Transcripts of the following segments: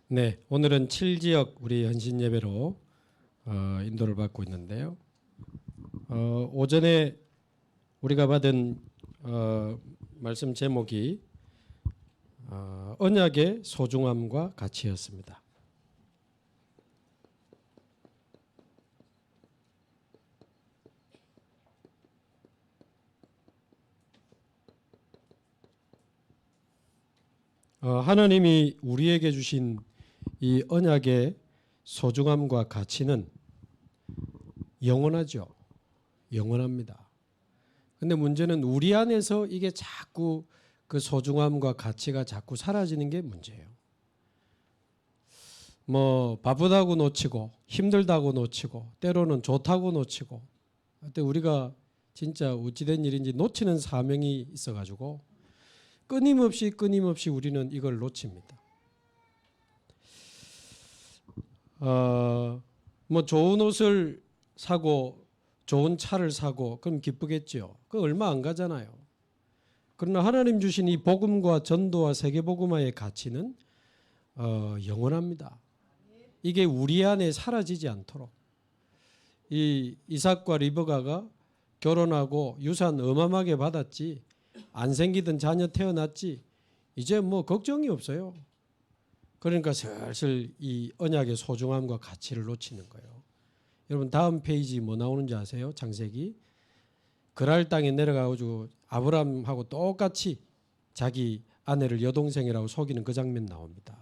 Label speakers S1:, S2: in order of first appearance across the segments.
S1: 네, 오늘은 7지역 우리 헌신 예배로 인도를 받고 있는데요. 오전에 우리가 받은 말씀 제목이 언약의 소중함과 가치였습니다. 하나님이 우리에게 주신 이 언약의 소중함과 가치는 영원하죠. 영원합니다. 근데 문제는 우리 안에서 이게 자꾸 그 소중함과 가치가 자꾸 사라지는 게 문제예요. 뭐 바쁘다고 놓치고 힘들다고 놓치고 때로는 좋다고 놓치고, 그때 우리가 진짜 어찌된 일인지 놓치는 사명이 있어가지고 끊임없이 우리는 이걸 놓칩니다. 뭐 좋은 옷을 사고 좋은 차를 사고 그럼 기쁘겠죠. 그 얼마 안 가잖아요. 그러나 하나님 주신 이 복음과 전도와 세계복음화의 가치는 영원합니다. 이게 우리 안에 사라지지 않도록. 이 이삭과 리브가가 결혼하고 유산 어마어마하게 받았지, 안 생기던 자녀 태어났지, 이제 뭐 걱정이 없어요. 그러니까 슬슬 이 언약의 소중함과 가치를 놓치는 거예요. 여러분 다음 페이지 뭐 나오는지 아세요? 창세기. 그랄 땅에 내려가가지고 아브라함하고 똑같이 자기 아내를 여동생이라고 속이는 그 장면 나옵니다.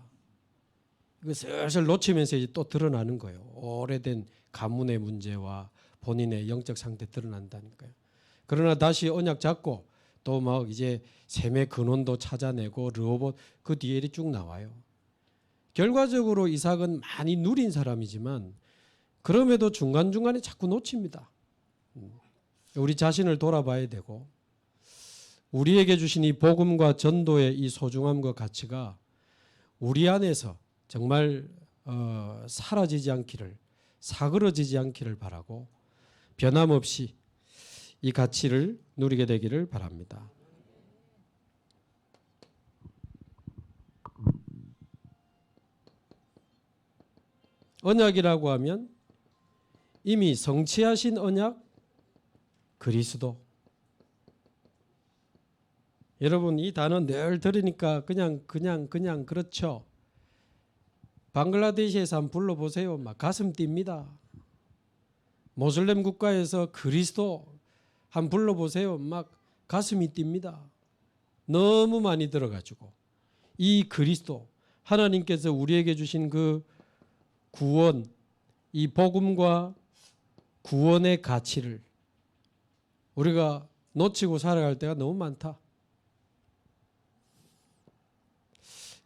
S1: 이거 슬슬 놓치면서 이제 또 드러나는 거예요. 오래된 가문의 문제와 본인의 영적 상태 드러난다니까요. 그러나 다시 언약 잡고 또 막 이제 셈의 근원도 찾아내고 르호봇 그 뒤에 쭉 나와요. 결과적으로 이삭은 많이 누린 사람이지만 그럼에도 중간중간에 자꾸 놓칩니다. 우리 자신을 돌아봐야 되고, 우리에게 주신 이 복음과 전도의 이 소중함과 가치가 우리 안에서 정말 사라지지 않기를, 사그러지지 않기를 바라고 변함없이 이 가치를 누리게 되기를 바랍니다. 언약이라고 하면 이미 성취하신 언약, 그리스도. 여러분 이 단어 늘 들으니까 그냥 그렇죠. 방글라데시에서 한번 불러보세요. 막 가슴 뜁니다. 모슬렘 국가에서 그리스도 한번 불러보세요. 막 가슴이 뜁니다. 너무 많이 들어가지고 이 그리스도, 하나님께서 우리에게 주신 그 구원, 이 복음과 구원의 가치를 우리가 놓치고 살아갈 때가 너무 많다.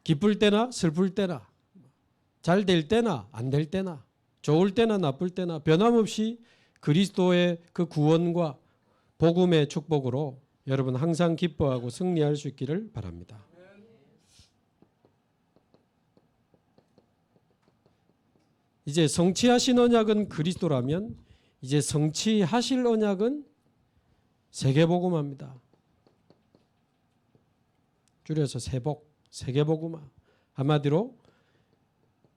S1: 기쁠 때나 슬플 때나, 잘 될 때나 안 될 때나, 좋을 때나 나쁠 때나 변함없이 그리스도의 그 구원과 복음의 축복으로 여러분 항상 기뻐하고 승리할 수 있기를 바랍니다. 이제 성취하신 언약은 그리스도라면 이제 성취하실 언약은 세계복음화입니다. 줄여서 세계복음화. 한마디로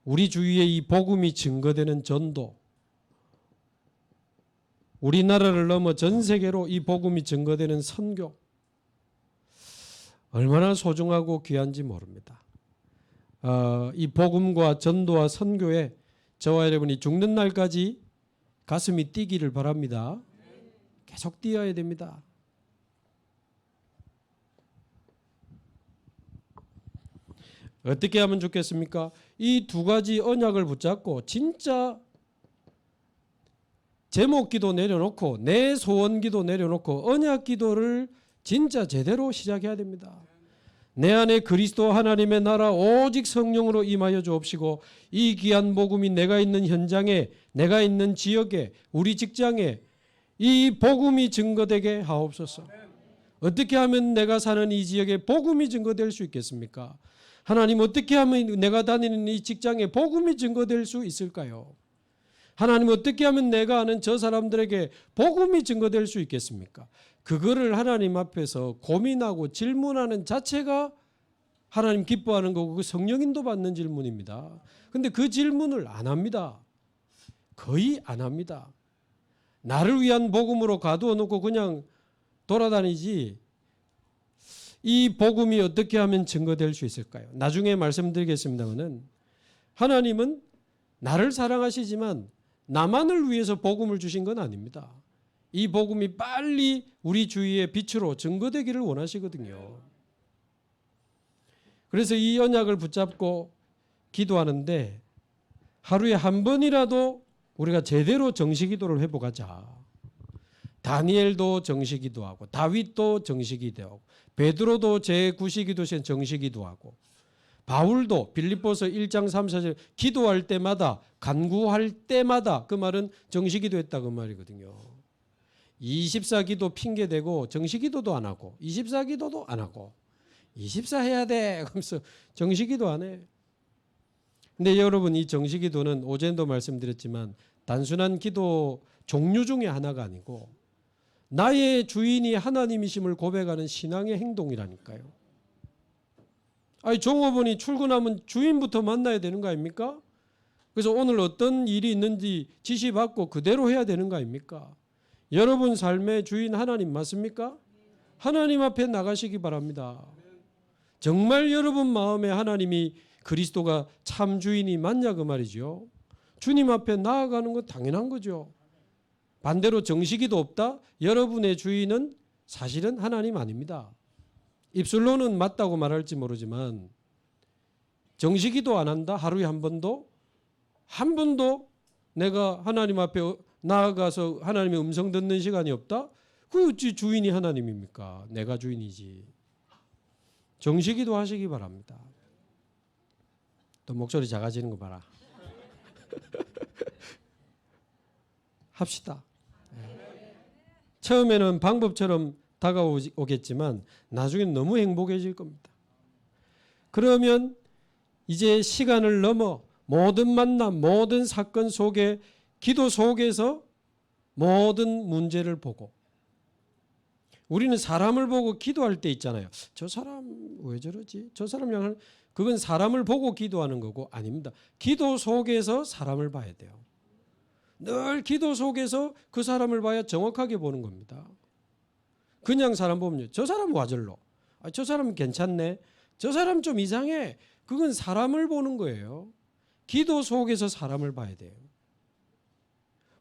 S1: 우리 주위에 이 복음이 증거되는 전도, 우리나라를 넘어 전 세계로 이 복음이 증거되는 선교, 얼마나 소중하고 귀한지 모릅니다. 이 복음과 전도와 선교에 저와 여러분이 죽는 날까지 가슴이 뛰기를 바랍니다. 계속 뛰어야 됩니다. 어떻게 하면 좋겠습니까? 이 두 가지 언약을 붙잡고 진짜 제목 기도 내려놓고 내 소원 기도 내려놓고 언약 기도를 진짜 제대로 시작해야 됩니다. 내 안에 그리스도 하나님의 나라 오직 성령으로 임하여 주옵시고 이 귀한 복음이 내가 있는 현장에, 내가 있는 지역에, 우리 직장에 이 복음이 증거되게 하옵소서. 어떻게 하면 내가 사는 이 지역에 복음이 증거될 수 있겠습니까? 하나님 어떻게 하면 내가 다니는 이 직장에 복음이 증거될 수 있을까요? 하나님 어떻게 하면 내가 아는 저 사람들에게 복음이 증거될 수 있겠습니까? 그거를 하나님 앞에서 고민하고 질문하는 자체가 하나님 기뻐하는 거고 그 성령인도 받는 질문입니다. 근데 그 질문을 안 합니다. 거의 안 합니다. 나를 위한 복음으로 가두어 놓고 그냥 돌아다니지, 이 복음이 어떻게 하면 증거될 수 있을까요? 나중에 말씀드리겠습니다만은 하나님은 나를 사랑하시지만 나만을 위해서 복음을 주신 건 아닙니다. 이 복음이 빨리 우리 주위의 빛으로 증거되기를 원하시거든요. 그래서 이 언약을 붙잡고 기도하는데 하루에 한 번이라도 우리가 제대로 정시기도를 회복하자. 다니엘도 정시기도하고 다윗도 정시기도하고 베드로도 제9시기도 시에 정시기도하고 바울도 빌립보서 1장 3, 4절 기도할 때마다 간구할 때마다 그 말은 정시기도했다 그 말이거든요. 24기도 핑계대고 정시기도도 안 하고 24기도도 안 하고 24 해야 돼 그러면서 정시기도 안 해. 근데 여러분 이 정시기도는 어제도 말씀드렸지만 단순한 기도 종류 중에 하나가 아니고 나의 주인이 하나님이심을 고백하는 신앙의 행동이라니까요. 아니 종업원이 출근하면 주인부터 만나야 되는 거 아닙니까? 그래서 오늘 어떤 일이 있는지 지시받고 그대로 해야 되는 거 아닙니까? 여러분 삶의 주인 하나님 맞습니까? 하나님 앞에 나가시기 바랍니다. 정말 여러분 마음에 하나님이 그리스도가 참 주인이 맞냐 그 말이죠. 주님 앞에 나아가는 건 당연한 거죠. 반대로 정시기도 없다? 여러분의 주인은 사실은 하나님 아닙니다. 입술로는 맞다고 말할지 모르지만 정시기도 안 한다? 하루에 한 번도 내가 하나님 앞에 나아가서 하나님의 음성 듣는 시간이 없다? 그 어찌 주인이 하나님입니까? 내가 주인이지. 정시기도 하시기 바랍니다. 또 목소리 작아지는 거 봐라. 합시다. 처음에는 방법처럼 다가오겠지만 나중엔 너무 행복해질 겁니다. 그러면 이제 시간을 넘어 모든 만남, 모든 사건 속에 기도 속에서 모든 문제를 보고 우리는 사람을 보고 기도할 때 있잖아요. 저 사람 왜 저러지? 저 사람 양을 그건 사람을 보고 기도하는 거고 아닙니다. 기도 속에서 사람을 봐야 돼요. 늘 기도 속에서 그 사람을 봐야 정확하게 보는 겁니다. 그냥 사람 보면요. 저 사람 와절로. 저 사람 괜찮네. 저 사람 좀 이상해. 그건 사람을 보는 거예요. 기도 속에서 사람을 봐야 돼요.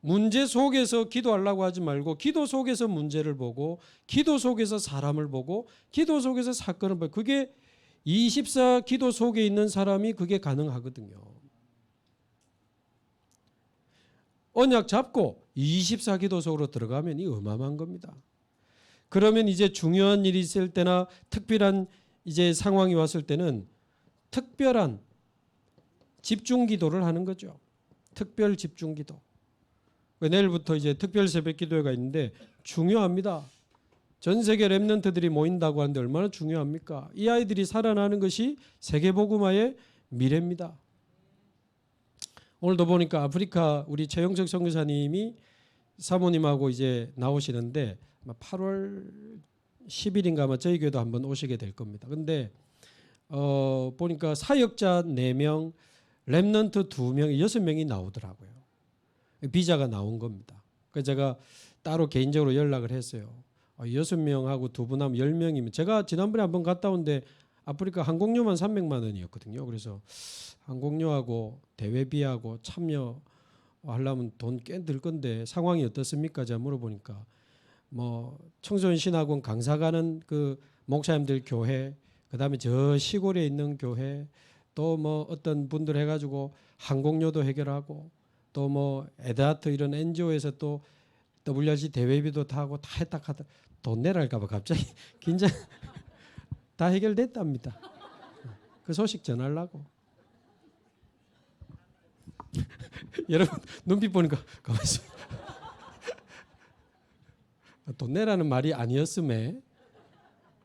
S1: 문제 속에서 기도하려고 하지 말고 기도 속에서 문제를 보고 기도 속에서 사람을 보고 기도 속에서 사건을 보고 그게 24 기도 속에 있는 사람이 그게 가능하거든요. 언약 잡고 24 기도 속으로 들어가면 이 어마어마한 겁니다. 그러면 이제 중요한 일이 있을 때나 특별한 이제 상황이 왔을 때는 특별한 집중 기도를 하는 거죠. 특별 집중 기도. 내일부터 이제 특별 새벽 기도회가 있는데 중요합니다. 전 세계 렘넌트들이 모인다고 하는데 얼마나 중요합니까? 이 아이들이 살아나는 것이 세계복음화의 미래입니다. 오늘도 보니까 아프리카 우리 최영석 선교사님이 사모님하고 이제 나오시는데 8월 10일인가 아마 저희 교회도 한번 오시게 될 겁니다. 근데 보니까 사역자 4명, 렘넌트 2명, 6명이 나오더라고요. 비자가 나온 겁니다. 그래서 제가 따로 개인적으로 연락을 했어요. 6명하고 2분 하면 10명이면 제가 지난번에 한번 갔다 온데 아프리카 항공료만 300만 원이었거든요. 그래서 항공료하고 대회비하고 참여하려면 돈 꽤 들 건데 상황이 어떻습니까? 제가 물어보니까 뭐 청소년 신학원 강사 가는 그 목사님들 교회, 그다음에 저 시골에 있는 교회, 또 뭐 어떤 분들 해가지고 항공료도 해결하고 또 뭐 에드하트 이런 NGO에서 또 WRC 대회비도 타고 다 했다 하다 돈 내랄까봐 갑자기 긴장 다 해결됐답니다. 그 소식 전하려고. 여러분 눈빛 보니까 가만히 있어. 돈 내라는 말이 아니었음에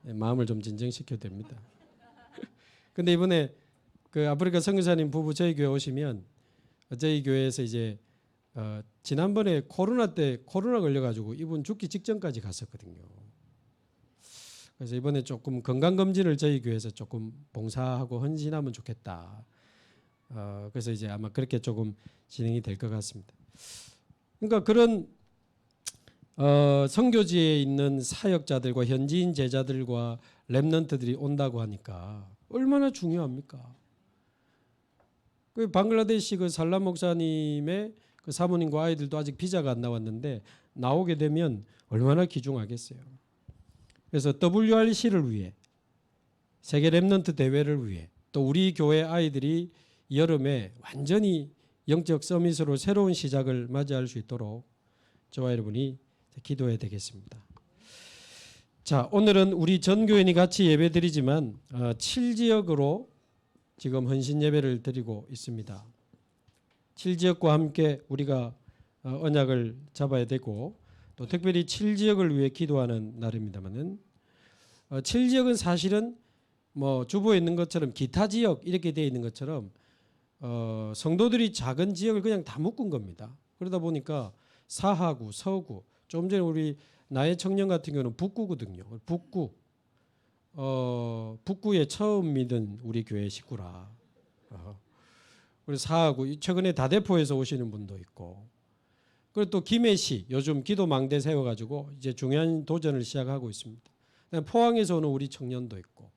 S1: 마음을 좀 진정시켜야 됩니다. 근데 이번에 그 아프리카 선교사님 부부 저희 교회 오시면 저희 교회에서 이제 지난번에 코로나 때 코로나 걸려가지고 이분 죽기 직전까지 갔었거든요. 그래서 이번에 조금 건강검진을 저희 교회에서 조금 봉사하고 헌신하면 좋겠다. 그래서 이제 아마 그렇게 조금 진행이 될 것 같습니다. 그러니까 그런 선교지에 있는 사역자들과 현지인 제자들과 렘넌트들이 온다고 하니까 얼마나 중요합니까? 그 방글라데시 그 살람 목사님의 그 사모님과 아이들도 아직 비자가 안 나왔는데 나오게 되면 얼마나 귀중하겠어요. 그래서 WRC를 위해 세계 렘넌트 대회를 위해 또 우리 교회 아이들이 여름에 완전히 영적 서밋으로 새로운 시작을 맞이할 수 있도록 저와 여러분이 기도해야 되겠습니다. 자, 오늘은 우리 전 교인이 같이 예배드리지만 7지역으로 지금 헌신 예배를 드리고 있습니다. 7지역과 함께 우리가 언약을 잡아야 되고 또 특별히 7지역을 위해 기도하는 날입니다만은 7지역은 사실은 뭐 주보에 있는 것처럼 기타 지역 이렇게 되어 있는 것처럼 성도들이 작은 지역을 그냥 다 묶은 겁니다. 그러다 보니까 사하구, 서구, 좀 전에 우리 나의 청년 같은 경우는 북구거든요. 북구에 처음 믿은 우리 교회 식구라. 그리고 사하구, 최근에 다대포에서 오시는 분도 있고, 그리고 또 김해시 요즘 기도망대 세워가지고 이제 중요한 도전을 시작하고 있습니다. 포항에서 오는 우리 청년도 있고,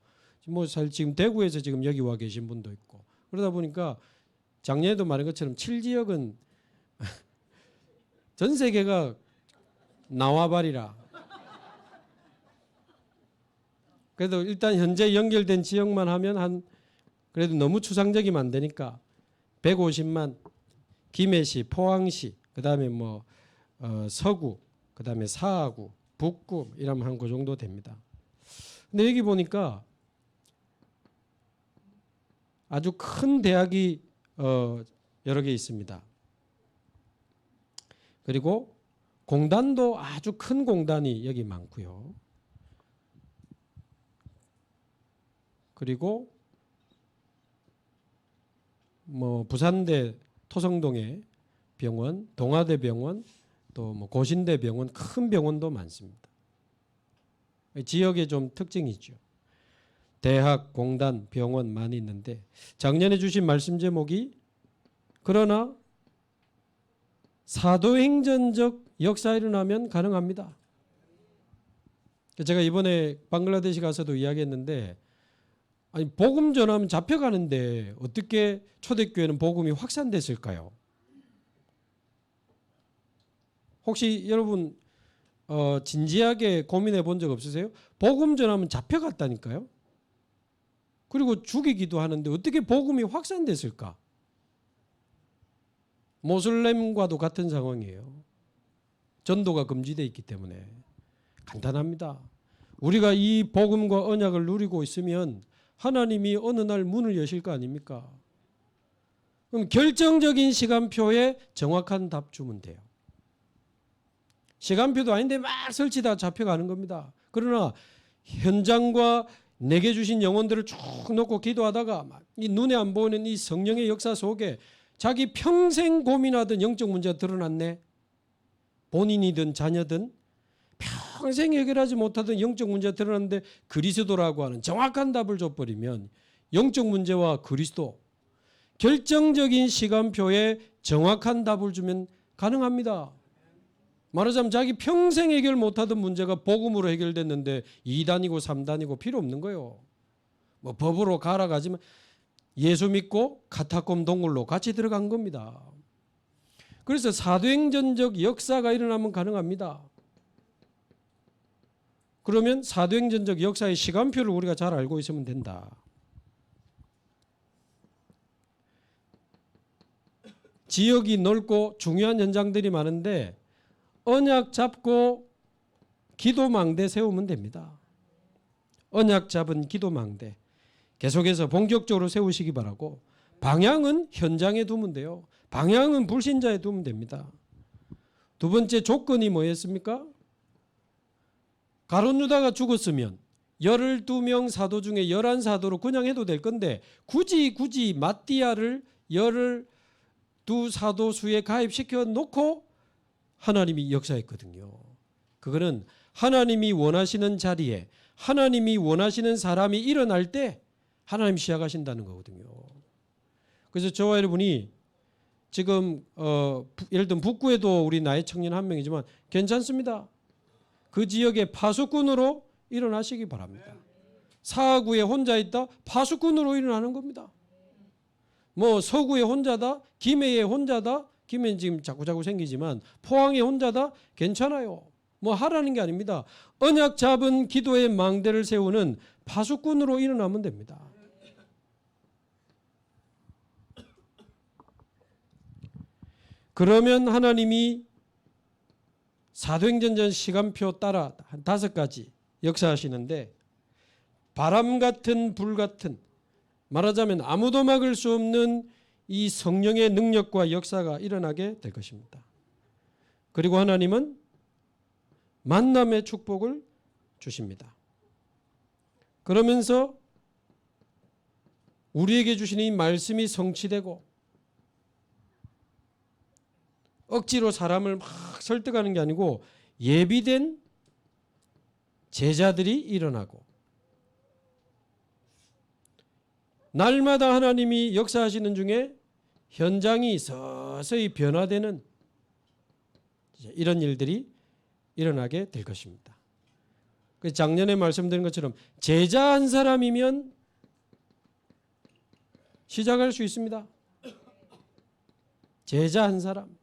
S1: 뭐 지금 대구에서 지금 여기 와 계신 분도 있고, 그러다 보니까 작년에도 말한 것처럼 7지역은 전 세계가 나와버리라. 그래도 일단 현재 연결된 지역만 하면 그래도 너무 추상적이면 안 되니까 150만, 김해시, 포항시, 그다음에 뭐 서구, 그다음에 사하구, 북구 이러면 한 그 정도 됩니다. 근데 여기 보니까 아주 큰 대학이 여러 개 있습니다. 그리고 공단도 아주 큰 공단이 여기 많고요. 그리고 뭐 부산대 토성동에 병원, 동아대 병원, 또 뭐 고신대 병원, 큰 병원도 많습니다. 지역의 좀 특징이죠. 대학, 공단, 병원 많이 있는데 작년에 주신 말씀 제목이 그러나 사도행전적 역사 일어나면 가능합니다. 제가 이번에 방글라데시 가서도 이야기했는데 아니 복음 전하면 잡혀가는데 어떻게 초대교회는 복음이 확산됐을까요? 혹시 여러분 진지하게 고민해 본 적 없으세요? 복음 전하면 잡혀갔다니까요. 그리고 죽이기도 하는데 어떻게 복음이 확산됐을까? 모슬렘과도 같은 상황이에요. 전도가 금지되어 있기 때문에 간단합니다. 우리가 이 복음과 언약을 누리고 있으면 하나님이 어느 날 문을 여실 거 아닙니까? 그럼 결정적인 시간표에 정확한 답 주면 돼요. 시간표도 아닌데 막 설치다 잡혀가는 겁니다. 그러나 현장과 내게 주신 영혼들을 쭉 놓고 기도하다가 이 눈에 안 보이는 이 성령의 역사 속에 자기 평생 고민하던 영적 문제가 드러났네. 본인이든 자녀든 평생 해결하지 못하던 영적 문제가 드러났는데 그리스도라고 하는 정확한 답을 줘버리면 영적 문제와 그리스도 결정적인 시간표에 정확한 답을 주면 가능합니다. 말하자면 자기 평생 해결 못하던 문제가 복음으로 해결됐는데 2단이고 3단이고 필요 없는 거예요. 뭐 법으로 갈아가지만 예수 믿고 카타콤 동굴로 같이 들어간 겁니다. 그래서 사도행전적 역사가 일어나면 가능합니다. 그러면 사도행전적 역사의 시간표를 우리가 잘 알고 있으면 된다. 지역이 넓고 중요한 현장들이 많은데 언약 잡고 기도망대 세우면 됩니다. 언약 잡은 기도망대 계속해서 본격적으로 세우시기 바라고 방향은 현장에 두면 돼요. 방향은 불신자에 두면 됩니다. 두 번째 조건이 뭐였습니까? 가룟 유다가 죽었으면 12명 사도 중에 11사도로 그냥 해도 될 건데 굳이 마띠아를 12사도 수에 가입시켜 놓고 하나님이 역사했거든요. 그거는 하나님이 원하시는 자리에 하나님이 원하시는 사람이 일어날 때 하나님 시작하신다는 거거든요. 그래서 저와 여러분이 지금 예를 들면 북구에도 우리 나의 청년 한 명이지만 괜찮습니다. 그 지역의 파수꾼으로 일어나시기 바랍니다. 사구에 혼자 있다 파수꾼으로 일어나는 겁니다. 뭐 서구에 혼자다, 김해에 혼자다, 김해는 지금 자꾸자꾸 생기지만 포항에 혼자다 괜찮아요. 뭐 하라는 게 아닙니다. 언약 잡은 기도의 망대를 세우는 파수꾼으로 일어나면 됩니다. 그러면 하나님이 사도행전 시간표 따라 한 5가지 역사하시는데 바람 같은 불 같은 말하자면 아무도 막을 수 없는 이 성령의 능력과 역사가 일어나게 될 것입니다. 그리고 하나님은 만남의 축복을 주십니다. 그러면서 우리에게 주신 이 말씀이 성취되고 억지로 사람을 막 설득하는 게 아니고 예비된 제자들이 일어나고 날마다 하나님이 역사하시는 중에 현장이 서서히 변화되는 이런 일들이 일어나게 될 것입니다. 작년에 말씀드린 것처럼 제자 한 사람이면 시작할 수 있습니다. 제자 한 사람.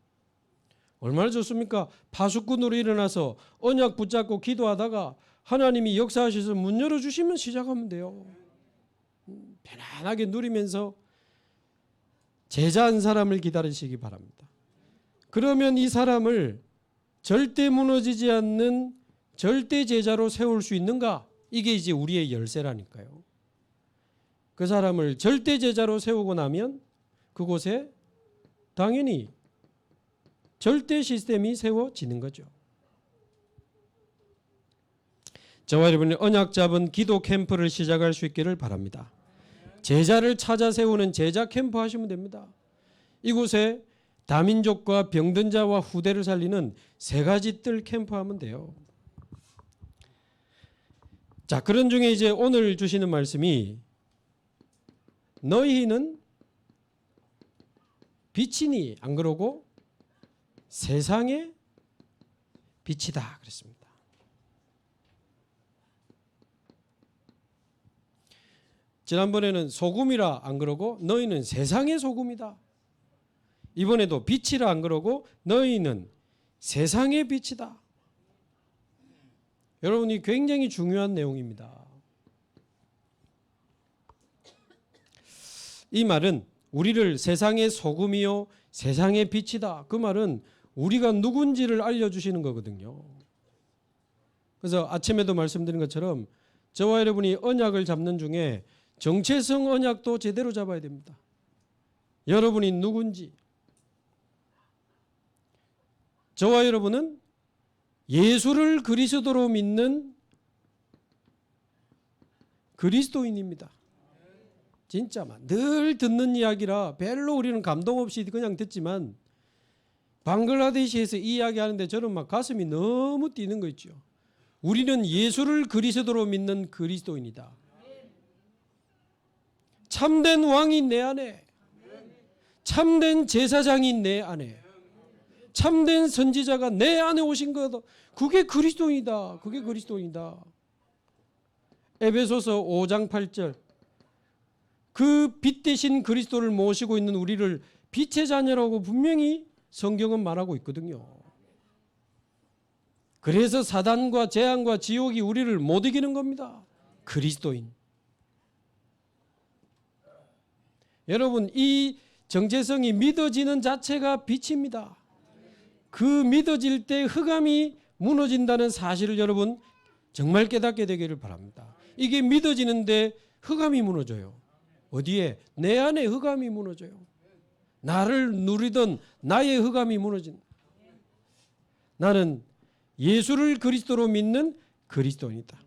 S1: 얼마나 좋습니까? 파수꾼으로 일어나서 언약 붙잡고 기도하다가 하나님이 역사하셔서 문 열어주시면 시작하면 돼요. 편안하게 누리면서 제자 한 사람을 기다리시기 바랍니다. 그러면 이 사람을 절대 무너지지 않는 절대 제자로 세울 수 있는가? 이게 이제 우리의 열쇠라니까요. 그 사람을 절대 제자로 세우고 나면 그곳에 당연히 절대 시스템이 세워지는 거죠. 저와 여러분이 언약 잡은 기도 캠프를 시작할 수 있기를 바랍니다. 제자를 찾아 세우는 제자 캠프 하시면 됩니다. 이곳에 다민족과 병든 자와 후대를 살리는 3가지 뜰 캠프 하면 돼요. 자, 그런 중에 이제 오늘 주시는 말씀이 너희는 빛이니 안 그러고 세상의 빛이다 그랬습니다. 지난번에는 소금이라 안 그러고 너희는 세상의 소금이다. 이번에도 빛이라 안 그러고 너희는 세상의 빛이다. 여러분이 굉장히 중요한 내용입니다. 이 말은 우리를 세상의 소금이요 세상의 빛이다. 그 말은 우리가 누군지를 알려주시는 거거든요. 그래서 아침에도 말씀드린 것처럼 저와 여러분이 언약을 잡는 중에 정체성 언약도 제대로 잡아야 됩니다. 여러분이 누군지. 저와 여러분은 예수를 그리스도로 믿는 그리스도인입니다. 진짜만 늘 듣는 이야기라 별로 우리는 감동 없이 그냥 듣지만 방글라데시에서 이 이야기 하는데 저는 막 가슴이 너무 뛰는 거 있죠. 우리는 예수를 그리스도로 믿는 그리스도인이다. 참된 왕이 내 안에, 참된 제사장이 내 안에, 참된 선지자가 내 안에 오신 거다. 그게 그리스도인이다. 그게 그리스도인이다. 에베소서 5장 8절. 그 빛 대신 그리스도를 모시고 있는 우리를 빛의 자녀라고 분명히 성경은 말하고 있거든요. 그래서 사단과 재앙과 지옥이 우리를 못 이기는 겁니다. 그리스도인. 여러분, 이 정체성이 믿어지는 자체가 빛입니다. 그 믿어질 때 흑암이 무너진다는 사실을 여러분 정말 깨닫게 되기를 바랍니다. 이게 믿어지는데 흑암이 무너져요. 어디에? 내 안에 흑암이 무너져요. 나를 누리던 나의 흑암이 무너진. 나는 예수를 그리스도로 믿는 그리스도인이다.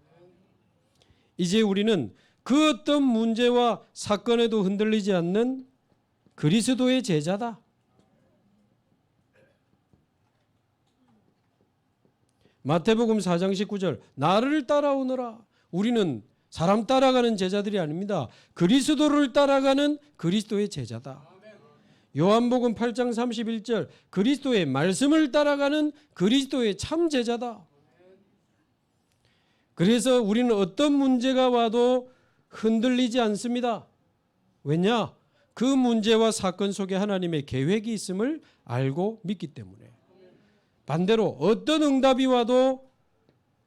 S1: 이제 우리는 그 어떤 문제와 사건에도 흔들리지 않는 그리스도의 제자다. 마태복음 4장 19절 나를 따라오너라. 우리는 사람 따라가는 제자들이 아닙니다. 그리스도를 따라가는 그리스도의 제자다. 요한복음 8장 31절 그리스도의 말씀을 따라가는 그리스도의 참 제자다. 그래서 우리는 어떤 문제가 와도 흔들리지 않습니다. 왜냐? 그 문제와 사건 속에 하나님의 계획이 있음을 알고 믿기 때문에. 반대로 어떤 응답이 와도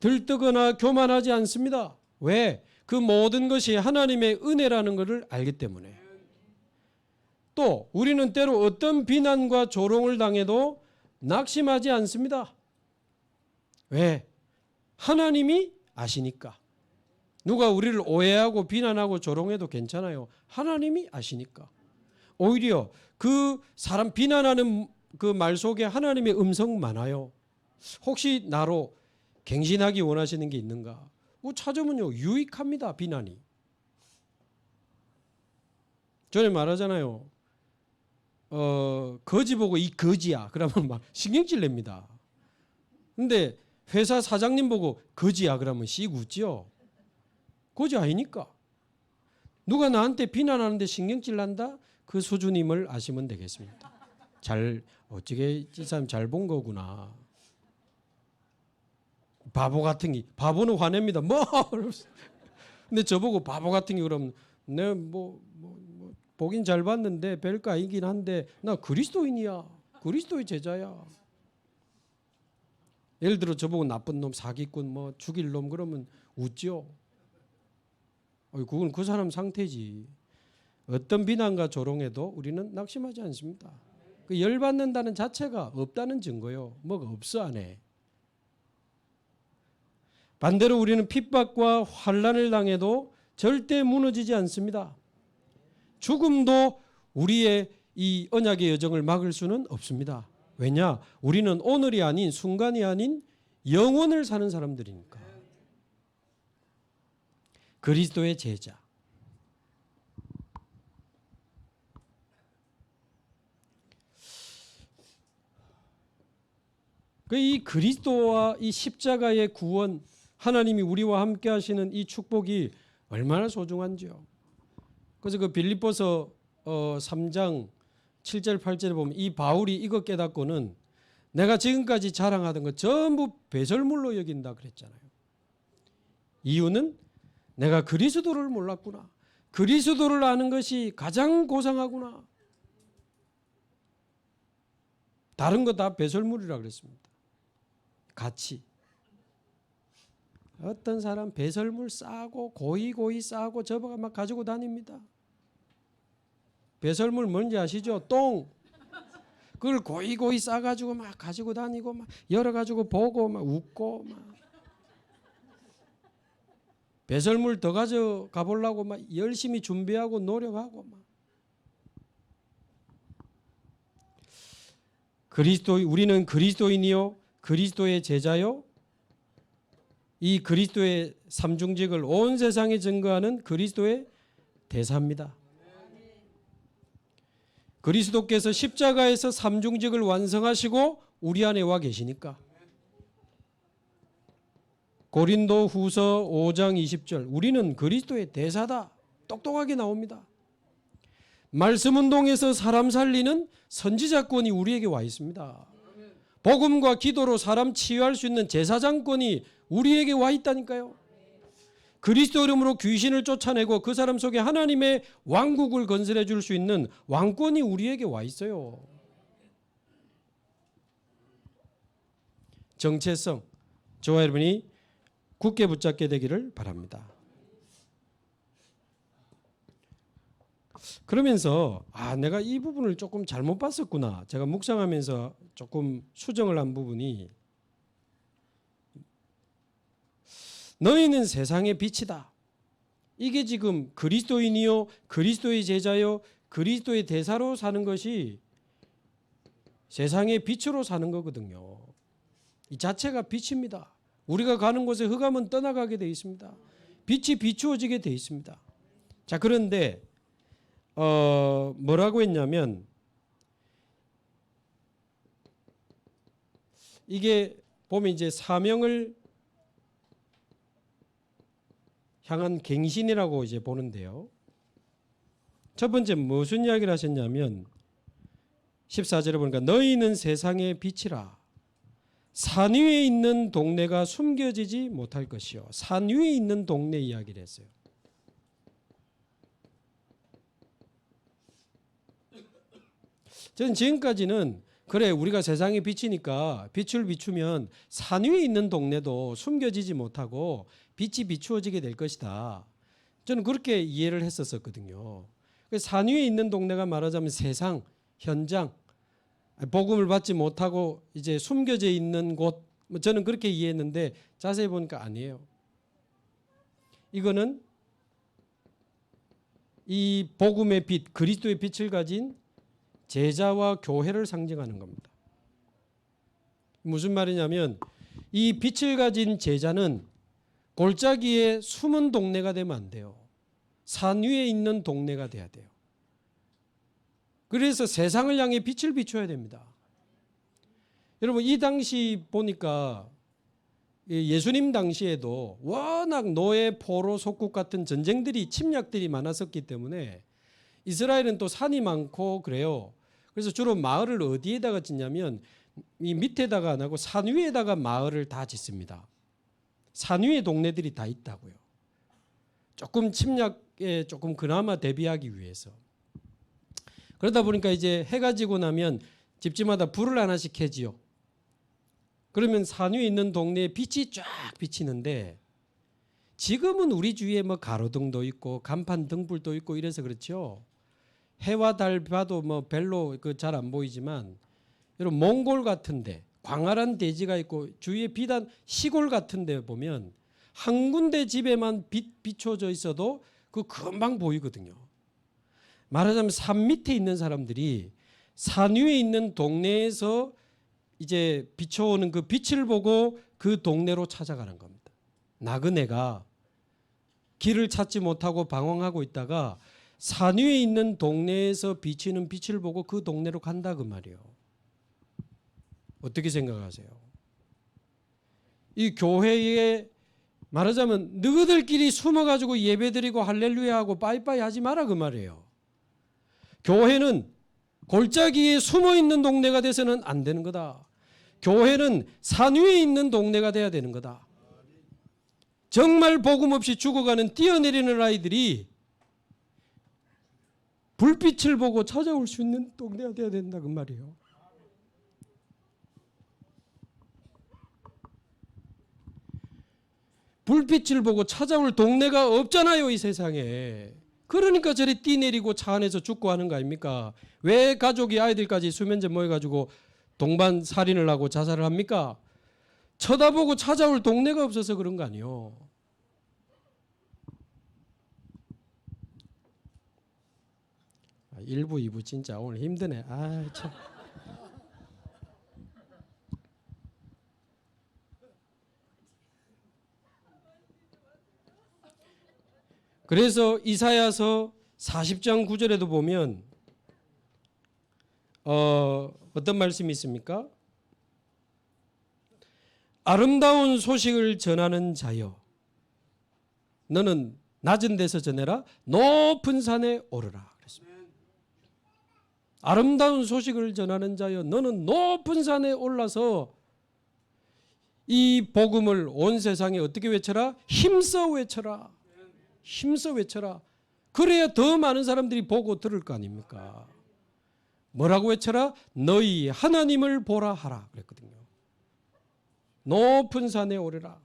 S1: 들뜨거나 교만하지 않습니다. 왜? 그 모든 것이 하나님의 은혜라는 것을 알기 때문에. 또 우리는 때로 어떤 비난과 조롱을 당해도 낙심하지 않습니다. 왜? 하나님이 아시니까. 누가 우리를 오해하고 비난하고 조롱해도 괜찮아요. 하나님이 아시니까. 오히려 그 사람 비난하는 그 말 속에 하나님의 음성 많아요. 혹시 나로 갱신하기 원하시는 게 있는가? 찾으면요 유익합니다. 비난이. 전에 말하잖아요. 거지 보고 이 거지야. 그러면 막 신경질 냅니다. 근데 회사 사장님 보고 거지야 그러면 씩 웃지요. 거지 아니니까. 누가 나한테 비난하는데 신경질 난다? 그 수준임을 아시면 되겠습니다. 어떻게 이 사람 잘 본 거구나. 바보 같은 게, 바보는 화냅니다. 근데 저보고 바보 같은 게 그러면 내가 보긴 잘 봤는데 별거 아니긴 한데 나 그리스도인이야. 그리스도의 제자야. 예를 들어 저보고 나쁜 놈, 사기꾼, 죽일 놈 그러면 웃죠. 그건 그 사람 상태지. 어떤 비난과 조롱에도 우리는 낙심하지 않습니다. 그 열받는다는 자체가 없다는 증거요. 뭐가 없어 안에. 반대로 우리는 핍박과 환난을 당해도 절대 무너지지 않습니다. 죽음도 우리의 이 언약의 여정을 막을 수는 없습니다. 왜냐? 우리는 오늘이 아닌 순간이 아닌 영원을 사는 사람들이니까. 그리스도의 제자. 이 그리스도와 이 십자가의 구원, 하나님이 우리와 함께 하시는 이 축복이 얼마나 소중한지요. 그래서 그 빌립보서 3장 7절 8절에 보면 이 바울이 이거 깨닫고는 내가 지금까지 자랑하던 것 전부 배설물로 여긴다 그랬잖아요. 이유는 내가 그리스도를 몰랐구나. 그리스도를 아는 것이 가장 고상하구나. 다른 거 다 배설물이라 그랬습니다. 가치. 어떤 사람 배설물 싸고 고이 싸고 접어가 막 가지고 다닙니다. 배설물 뭔지 아시죠? 똥. 그걸 고이 싸가지고 막 가지고 다니고 막 열어가지고 보고 막 웃고 막. 배설물 더 가져가 보려고 막 열심히 준비하고 노력하고 막. 우리는 그리스도인이요, 그리스도의 제자요. 이 그리스도의 삼중직을 온 세상에 증거하는 그리스도의 대사입니다. 그리스도께서 십자가에서 삼중직을 완성하시고 우리 안에 와 계시니까. 고린도 후서 5장 20절 우리는 그리스도의 대사다. 똑똑하게 나옵니다. 말씀 운동에서 사람 살리는 선지자권이 우리에게 와 있습니다. 복음과 기도로 사람 치유할 수 있는 제사장권이 우리에게 와 있다니까요. 그리스도 이름으로 귀신을 쫓아내고 그 사람 속에 하나님의 왕국을 건설해 줄 수 있는 왕권이 우리에게 와 있어요. 정체성, 저와 여러분이 굳게 붙잡게 되기를 바랍니다. 그러면서 내가 이 부분을 조금 잘못 봤었구나. 제가 묵상하면서 조금 수정을 한 부분이 너희는 세상의 빛이다. 이게 지금 그리스도인이요, 그리스도의 제자요, 그리스도의 대사로 사는 것이 세상의 빛으로 사는 거거든요. 이 자체가 빛입니다. 우리가 가는 곳에 흑암은 떠나가게 되어 있습니다. 빛이 비추어지게 되어 있습니다. 자, 그런데 뭐라고 했냐면 이게 보면 이제 사명을 향한 갱신이라고 이제 보는데요. 첫 번째 무슨 이야기를 하셨냐면 14절에 보니까 너희는 세상의 빛이라. 산 위에 있는 동네가 숨겨지지 못할 것이요. 산 위에 있는 동네 이야기를 했어요. 저는 지금까지는 그래 우리가 세상의 빛이니까 빛을 비추면 산 위에 있는 동네도 숨겨지지 못하고 빛이 비추어지게 될 것이다. 저는 그렇게 이해를 했었거든요. 산 위에 있는 동네가 말하자면 세상, 현장, 복음을 받지 못하고 이제 숨겨져 있는 곳, 저는 그렇게 이해했는데 자세히 보니까 아니에요. 이거는 이 복음의 빛, 그리스도의 빛을 가진 제자와 교회를 상징하는 겁니다. 무슨 말이냐면 이 빛을 가진 제자는 골짜기에 숨은 동네가 되면 안 돼요. 산 위에 있는 동네가 돼야 돼요. 그래서 세상을 향해 빛을 비춰야 됩니다. 여러분 이 당시 보니까 예수님 당시에도 워낙 노예, 포로, 속국 같은 전쟁들이 침략들이 많았었기 때문에 이스라엘은 또 산이 많고 그래요. 그래서 주로 마을을 어디에다가 짓냐면 이 밑에다가 안 하고 산 위에다가 마을을 다 짓습니다. 산 위에 동네들이 다 있다고요. 조금 침략에 조금 그나마 대비하기 위해서. 그러다 보니까 이제 해가 지고 나면 집집마다 불을 하나씩 켜지요. 그러면 산 위에 있는 동네에 빛이 쫙 비치는데 지금은 우리 주위에 뭐 가로등도 있고 간판 등불도 있고 이래서 그렇죠. 해와 달 봐도 뭐 별로 잘 안 보이지만 여러분 몽골 같은데 광활한 대지가 있고 주위에 비단 시골 같은데 보면 한 군데 집에만 빛 비춰져 있어도 그 금방 보이거든요. 말하자면 산 밑에 있는 사람들이 산 위에 있는 동네에서 이제 비춰오는 그 빛을 보고 그 동네로 찾아가는 겁니다. 나그네가 길을 찾지 못하고 방황하고 있다가 산 위에 있는 동네에서 비치는 빛을 보고 그 동네로 간다 그 말이에요. 어떻게 생각하세요? 이 교회에 말하자면 너희들끼리 숨어가지고 예배드리고 할렐루야하고 빠이빠이 하지 마라 그 말이에요. 교회는 골짜기에 숨어있는 동네가 돼서는 안 되는 거다. 교회는 산 위에 있는 동네가 돼야 되는 거다. 정말 복음 없이 죽어가는 뛰어내리는 아이들이 불빛을 보고 찾아올 수 있는 동네가 돼야 된다 그 말이에요. 불빛을 보고 찾아올 동네가 없잖아요 이 세상에. 그러니까 저리 뛰내리고 차 안에서 죽고 하는 거 아닙니까? 왜 가족이 아이들까지 수면제 모여가지고 동반 살인을 하고 자살을 합니까? 쳐다보고 찾아올 동네가 없어서 그런 거 아니에요. 1부, 2부 진짜 오늘 힘드네. 아 참. 그래서 이사야서 40장 9절에도 보면 어떤 말씀이 있습니까? 아름다운 소식을 전하는 자여 너는 낮은 데서 전해라 높은 산에 오르라 그랬습니다. 아름다운 소식을 전하는 자여 너는 높은 산에 올라서 이 복음을 온 세상에 어떻게 외쳐라? 힘써 외쳐라. 힘써 외쳐라. 그래야 더 많은 사람들이 보고 들을 거 아닙니까? 뭐라고 외쳐라? 너희 하나님을 보라 하라 그랬거든요. 높은 산에 오르라.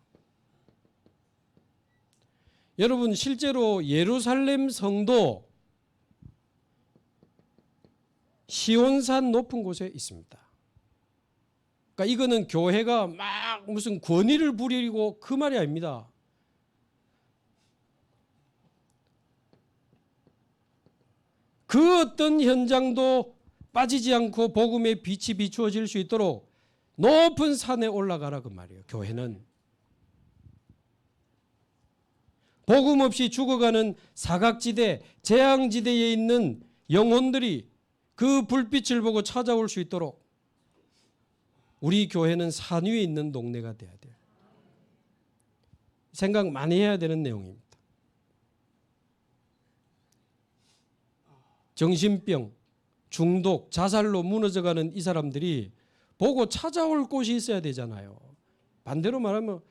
S1: 여러분 실제로 예루살렘 성도 시온산 높은 곳에 있습니다. 그러니까 이거는 교회가 막 무슨 권위를 부리고 그 말이 아닙니다. 그 어떤 현장도 빠지지 않고 복음의 빛이 비추어질 수 있도록 높은 산에 올라가라 그 말이에요. 교회는 복음 없이 죽어가는 사각지대, 재앙지대에 있는 영혼들이 그 불빛을 보고 찾아올 수 있도록 우리 교회는 산 위에 있는 동네가 돼야 돼요. 생각 많이 해야 되는 내용입니다. 정신병, 중독, 자살로 무너져가는 이 사람들이 보고 찾아올 곳이 있어야 되잖아요. 반대로 말하면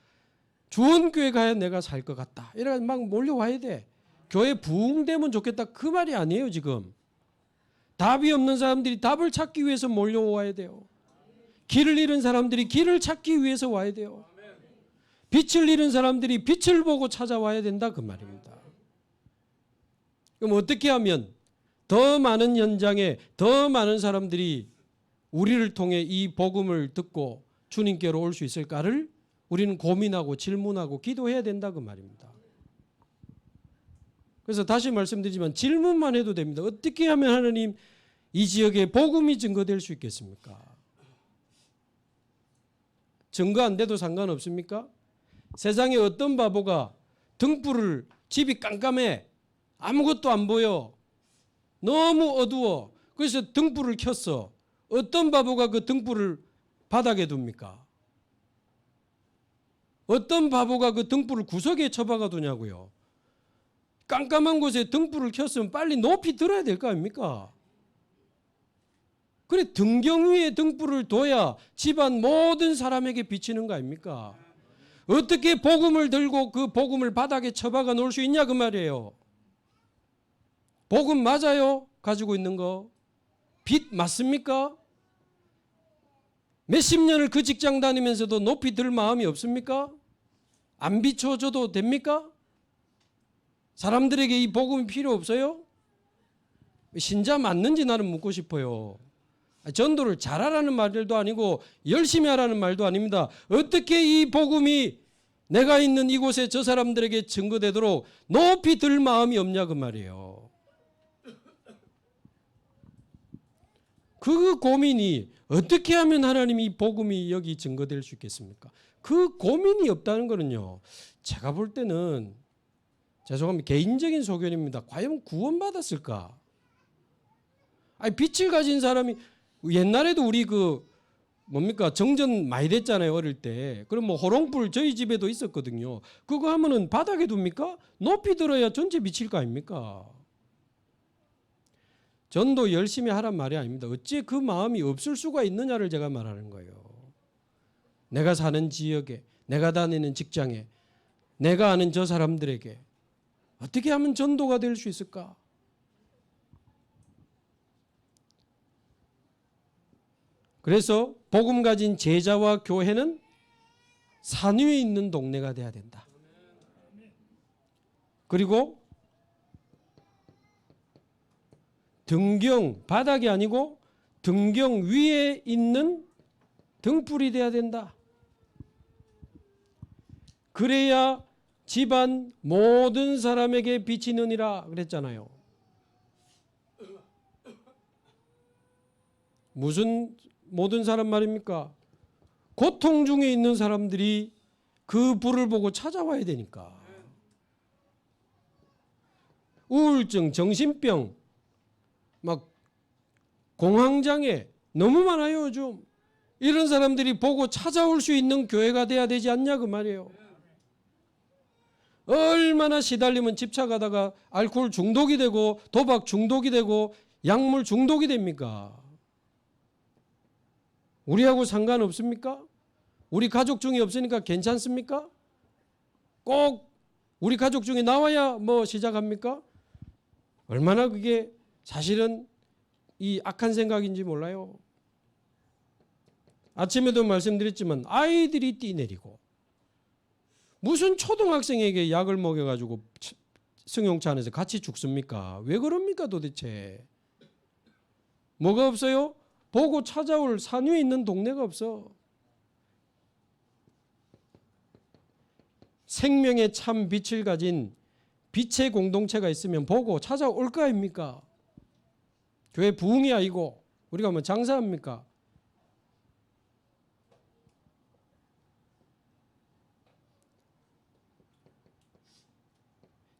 S1: 주원교회 가야 내가 살 것 같다. 이래서 막 몰려와야 돼. 교회 부흥되면 좋겠다. 그 말이 아니에요 지금. 답이 없는 사람들이 답을 찾기 위해서 몰려와야 돼요. 길을 잃은 사람들이 길을 찾기 위해서 와야 돼요. 빛을 잃은 사람들이 빛을 보고 찾아와야 된다 그 말입니다. 그럼 어떻게 하면 더 많은 현장에 더 많은 사람들이 우리를 통해 이 복음을 듣고 주님께로 올 수 있을까를 우리는 고민하고 질문하고 기도해야 된다 그 말입니다. 그래서 다시 말씀드리지만 질문만 해도 됩니다. 어떻게 하면 하나님 이 지역에 복음이 증거될 수 있겠습니까? 증거 안 돼도 상관없습니까? 세상에 어떤 바보가 등불을 집이 깜깜해 아무것도 안 보여 너무 어두워 그래서 등불을 켰어. 어떤 바보가 그 등불을 바닥에 둡니까? 어떤 바보가 그 등불을 구석에 처박아 두냐고요. 깜깜한 곳에 등불을 켰으면 빨리 높이 들어야 될 거 아닙니까? 그래 등경 위에 등불을 둬야 집안 모든 사람에게 비치는 거 아닙니까? 어떻게 복음을 들고 그 복음을 바닥에 처박아 놓을 수 있냐 그 말이에요. 복음 맞아요? 가지고 있는 거. 빛 맞습니까? 몇십 년을 그 직장 다니면서도 높이 들 마음이 없습니까? 안 비춰줘도 됩니까? 사람들에게 이 복음이 필요 없어요? 신자 맞는지 나는 묻고 싶어요. 전도를 잘하라는 말도 아니고 열심히 하라는 말도 아닙니다. 어떻게 이 복음이 내가 있는 이곳에 저 사람들에게 증거되도록 높이 들 마음이 없냐 그 말이에요. 그 고민이 어떻게 하면 하나님이 이 복음이 여기 증거될 수 있겠습니까? 그 고민이 없다는 거는요. 제가 볼 때는 죄송합니다. 개인적인 소견입니다. 과연 구원받았을까? 아니 빛을 가진 사람이 옛날에도 우리 그 뭡니까 정전 많이 됐잖아요 어릴 때. 그럼 뭐 호롱불 저희 집에도 있었거든요. 그거 하면은 바닥에 둡니까? 높이 들어야 전체 비칠 거 아닙니까? 전도 열심히 하란 말이 아닙니다. 어찌 그 마음이 없을 수가 있느냐를 제가 말하는 거예요. 내가 사는 지역에, 내가 다니는 직장에, 내가 아는 저 사람들에게 어떻게 하면 전도가 될 수 있을까? 그래서 복음 가진 제자와 교회는 산 위에 있는 동네가 돼야 된다. 그리고 등경 바닥이 아니고 등경 위에 있는 등불이 돼야 된다. 그래야 집안 모든 사람에게 비치느니라 그랬잖아요. 무슨 모든 사람 말입니까? 고통 중에 있는 사람들이 그 불을 보고 찾아와야 되니까. 우울증, 정신병, 막 공황장애 너무 많아요 요즘. 이런 사람들이 보고 찾아올 수 있는 교회가 돼야 되지 않냐 그 말이에요. 얼마나 시달리면 집착하다가 알코올 중독이 되고 도박 중독이 되고 약물 중독이 됩니까? 우리하고 상관없습니까? 우리 가족 중에 없으니까 괜찮습니까? 꼭 우리 가족 중에 나와야 뭐 시작합니까? 얼마나 그게 사실은 이 악한 생각인지 몰라요. 아침에도 말씀드렸지만 아이들이 뛰내리고 무슨 초등학생에게 약을 먹여가지고 승용차 안에서 같이 죽습니까? 왜 그럽니까 도대체? 뭐가 없어요? 보고 찾아올 산 위에 있는 동네가 없어. 생명의 참 빛을 가진 빛의 공동체가 있으면 보고 찾아올 거 아닙니까? 교회 부흥이 아니고 우리가 뭐 장사합니까?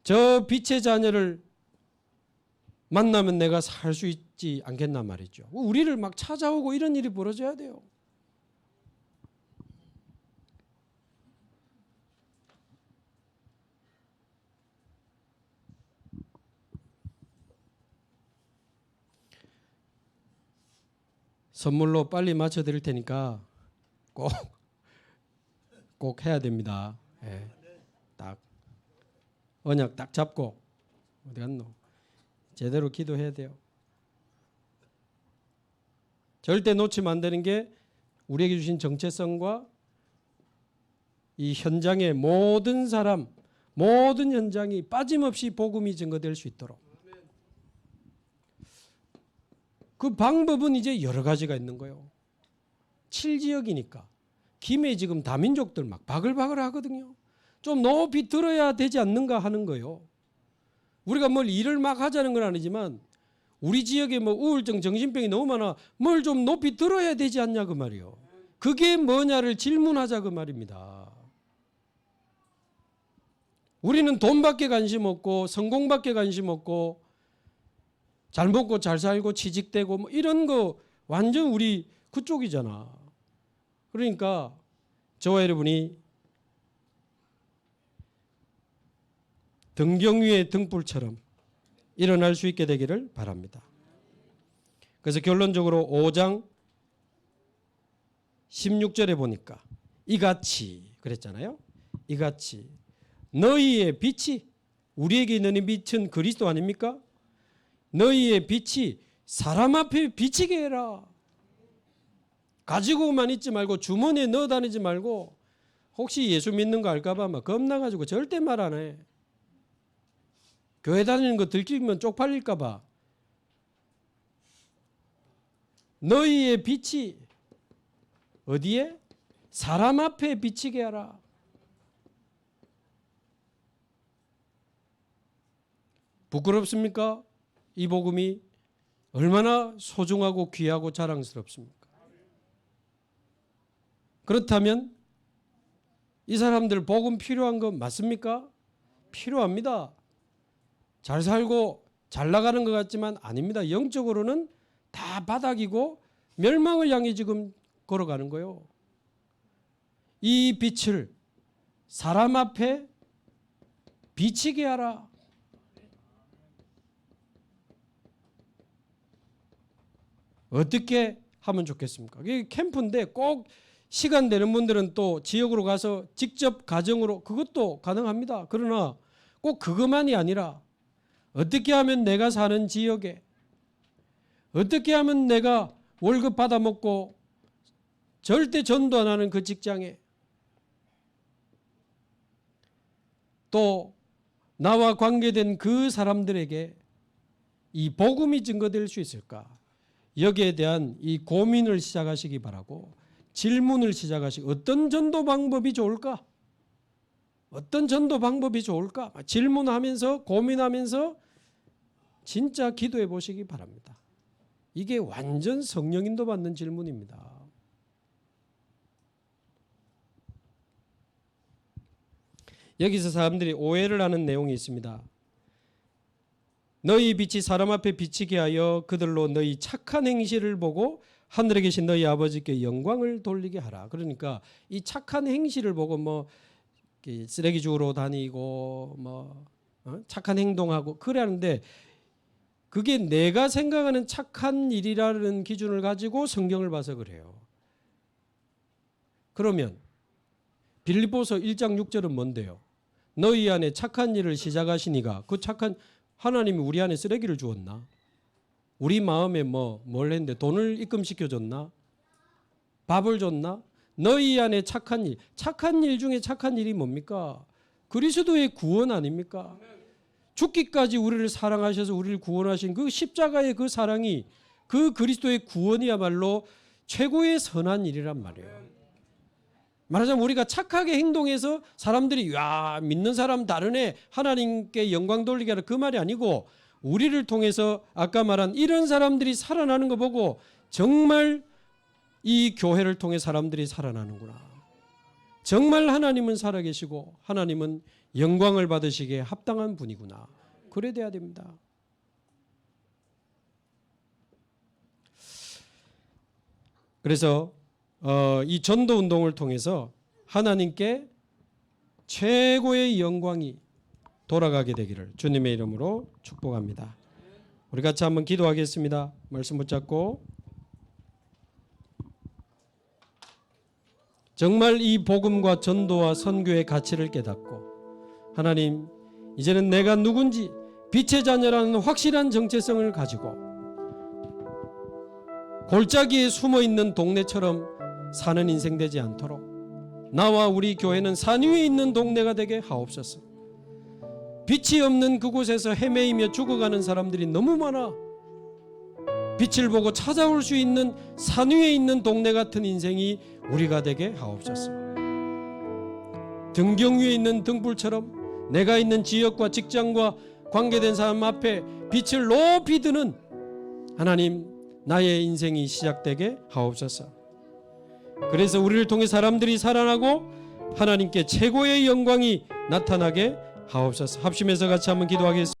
S1: 저 빛의 자녀를 만나면 내가 살 수 있지 않겠나 말이죠. 우리를 막 찾아오고 이런 일이 벌어져야 돼요. 선물로 빨리 맞춰 드릴 테니까 꼭 해야 됩니다. 예. 딱 언약 딱 잡고 어디 갔노? 제대로 기도해야 돼요. 절대 놓치면 안 되는 게 우리에게 주신 정체성과 이 현장의 모든 사람, 모든 현장이 빠짐없이 복음이 증거될 수 있도록. 그 방법은 이제 여러 가지가 있는 거예요. 7지역이니까. 김해 지금 다민족들 막 바글바글 하거든요. 좀 높이 들어야 되지 않는가 하는 거예요. 우리가 뭘 일을 막 하자는 건 아니지만 우리 지역에 뭐 우울증, 정신병이 너무 많아. 뭘 좀 높이 들어야 되지 않냐 그 말이에요. 그게 뭐냐를 질문하자 그 말입니다. 우리는 돈밖에 관심 없고 성공밖에 관심 없고 잘 먹고 잘 살고 취직되고 뭐 이런 거 완전 우리 그쪽이잖아. 그러니까 저와 여러분이 등경 위의 등불처럼 일어날 수 있게 되기를 바랍니다. 그래서 결론적으로 5장 16절에 보니까 이같이 그랬잖아요. 이같이 너희의 빛이 우리에게 있는 빛은 그리스도 아닙니까? 너희의 빛이 사람 앞에 비치게 해라. 가지고만 있지 말고 주머니에 넣어 다니지 말고 혹시 예수 믿는 거 알까 봐 막 겁나가지고 절대 말 안 해. 교회 다니는 거 들키면 쪽팔릴까 봐. 너희의 빛이 어디에? 사람 앞에 비치게 하라. 부끄럽습니까? 이 복음이 얼마나 소중하고 귀하고 자랑스럽습니까? 그렇다면 이 사람들 복음 필요한 거 맞습니까? 필요합니다. 잘 살고 잘 나가는 것 같지만 아닙니다. 영적으로는 다 바닥이고 멸망을 향해 지금 걸어가는 거예요. 이 빛을 사람 앞에 비치게 하라. 어떻게 하면 좋겠습니까? 이게 캠프인데 꼭 시간 되는 분들은 또 지역으로 가서 직접 가정으로 그것도 가능합니다. 그러나 꼭 그것만이 아니라 어떻게 하면 내가 사는 지역에 어떻게 하면 내가 월급 받아 먹고 절대 전도 안 하는 그 직장에 또 나와 관계된 그 사람들에게 이 복음이 증거될 수 있을까? 여기에 대한 이 고민을 시작하시기 바라고 질문을 시작하시고 어떤 전도 방법이 좋을까? 어떤 전도 방법이 좋을까? 질문하면서 고민하면서 진짜 기도해 보시기 바랍니다. 이게 완전 성령 인도 받는 질문입니다. 여기서 사람들이 오해를 하는 내용이 있습니다. 너희 빛이 사람 앞에 비치게 하여 그들로 너희 착한 행실을 보고 하늘에 계신 너희 아버지께 영광을 돌리게 하라. 그러니까 이 착한 행실을 보고 뭐 쓰레기 주우러 다니고 뭐 착한 행동하고 그래 하는데 그게 내가 생각하는 착한 일이라는 기준을 가지고 성경을 봐서 그래요. 그러면 빌립보서 1장 6절은 뭔데요? 너희 안에 착한 일을 시작하시니가 그 착한 하나님이 우리 안에 쓰레기를 주었나? 우리 마음에 뭘 했는데 돈을 입금시켜줬나? 밥을 줬나? 너희 안에 착한 일 중에 착한 일이 뭡니까? 그리스도의 구원 아닙니까? 죽기까지 우리를 사랑하셔서 우리를 구원하신 그 십자가의 그 사랑이 그 그리스도의 구원이야말로 최고의 선한 일이란 말이에요. 말하자면 우리가 착하게 행동해서 사람들이 야 믿는 사람 다르네 하나님께 영광 돌리게 하라 그 말이 아니고 우리를 통해서 아까 말한 이런 사람들이 살아나는 거 보고 정말 이 교회를 통해 사람들이 살아나는구나. 정말 하나님은 살아계시고 하나님은 영광을 받으시기에 합당한 분이구나. 그래 돼야 됩니다. 그래서 이 전도 운동을 통해서 하나님께 최고의 영광이 돌아가게 되기를 주님의 이름으로 축복합니다. 우리 같이 한번 기도하겠습니다. 말씀 붙잡고 정말 이 복음과 전도와 선교의 가치를 깨닫고 하나님 이제는 내가 누군지 빛의 자녀라는 확실한 정체성을 가지고 골짜기에 숨어있는 동네처럼 사는 인생 되지 않도록 나와 우리 교회는 산 위에 있는 동네가 되게 하옵소서. 빛이 없는 그곳에서 헤매이며 죽어가는 사람들이 너무 많아. 빛을 보고 찾아올 수 있는 산 위에 있는 동네 같은 인생이 우리가 되게 하옵소서. 등경 위에 있는 등불처럼 내가 있는 지역과 직장과 관계된 사람 앞에 빛을 높이 드는 하나님 나의 인생이 시작되게 하옵소서. 그래서 우리를 통해 사람들이 살아나고 하나님께 최고의 영광이 나타나게 하옵소서. 합심해서 같이 한번 기도하겠습니다.